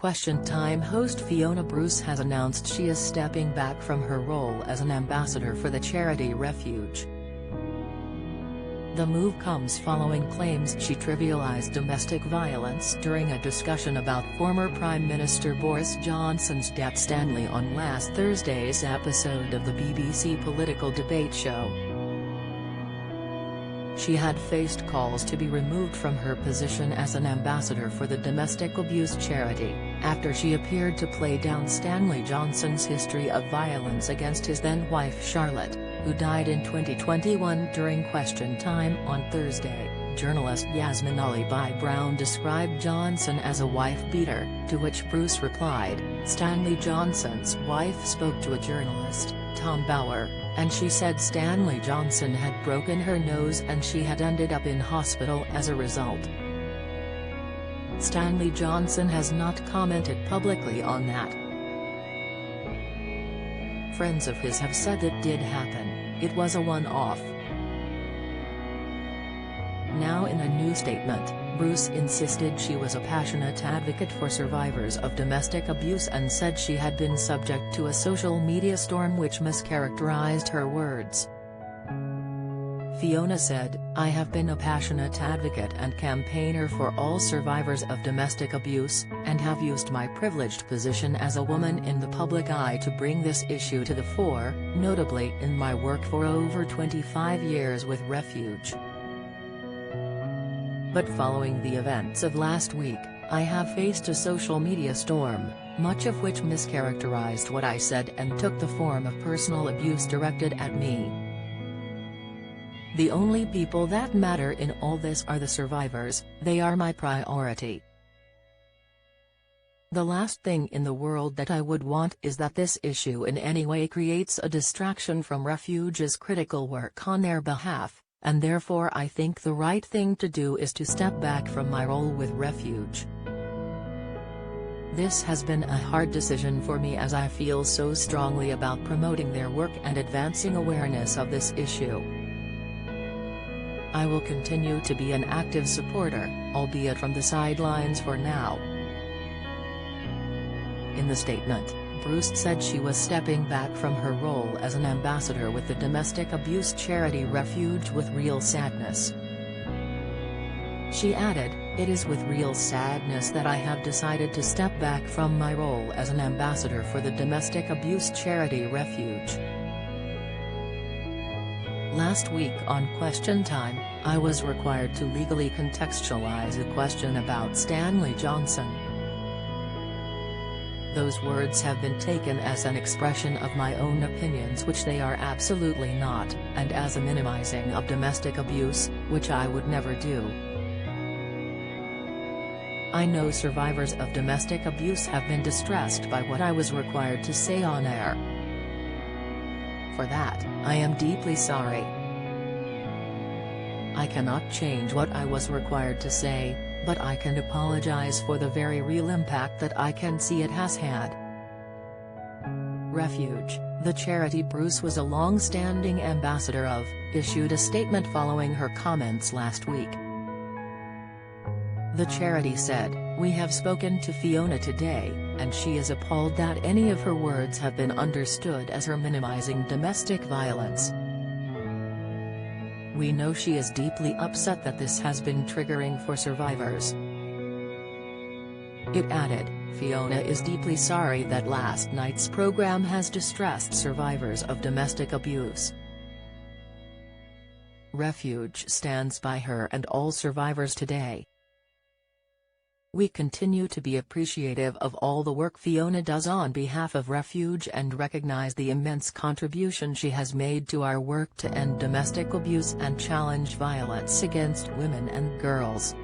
Question Time host Fiona Bruce has announced she is stepping back from her role as an ambassador for the charity Refuge. The move comes following claims she trivialised domestic violence during a discussion about former Prime Minister Boris Johnson's death Stanley on last Thursday's episode of the BBC political debate show. She had faced calls to be removed from her position as an ambassador for the domestic abuse charity, after she appeared to play down Stanley Johnson's history of violence against his then-wife Charlotte, who died in 2021. During Question Time on Thursday, journalist Yasmin Ali-Brown described Johnson as a wife-beater, to which Bruce replied, Stanley Johnson's wife spoke to a journalist, Tom Bauer, and she said Stanley Johnson had broken her nose and she had ended up in hospital as a result. Stanley Johnson has not commented publicly on that. Friends of his have said it did happen, it was a one-off. Now in a new statement, Bruce insisted she was a passionate advocate for survivors of domestic abuse and said she had been subject to a social media storm which mischaracterized her words. Fiona said, I have been a passionate advocate and campaigner for all survivors of domestic abuse, and have used my privileged position as a woman in the public eye to bring this issue to the fore, notably in my work for over 25 years with Refuge. But following the events of last week, I have faced a social media storm, much of which mischaracterized what I said and took the form of personal abuse directed at me. The only people that matter in all this are the survivors, they are my priority. The last thing in the world that I would want is that this issue in any way creates a distraction from Refuge's critical work on their behalf. And therefore I think the right thing to do is to step back from my role with Refuge. This has been a hard decision for me as I feel so strongly about promoting their work and advancing awareness of this issue. I will continue to be an active supporter, albeit from the sidelines for now. In the statement, Bruce said she was stepping back from her role as an ambassador with the domestic abuse charity Refuge with real sadness. She added, it is with real sadness that I have decided to step back from my role as an ambassador for the domestic abuse charity Refuge. Last week on Question Time, I was required to legally contextualize a question about Stanley Johnson. Those words have been taken as an expression of my own opinions, which they are absolutely not, and as a minimizing of domestic abuse, which I would never do. I know survivors of domestic abuse have been distressed by what I was required to say on air. For that, I am deeply sorry. I cannot change what I was required to say, but I can apologize for the very real impact that I can see it has had. Refuge, the charity Bruce was a long-standing ambassador of, issued a statement following her comments last week. The charity said, we have spoken to Fiona today, and she is appalled that any of her words have been understood as her minimizing domestic violence. We know she is deeply upset that this has been triggering for survivors. It added, Fiona is deeply sorry that last night's program has distressed survivors of domestic abuse. Refuge stands by her and all survivors today. We continue to be appreciative of all the work Fiona does on behalf of Refuge and recognize the immense contribution she has made to our work to end domestic abuse and challenge violence against women and girls.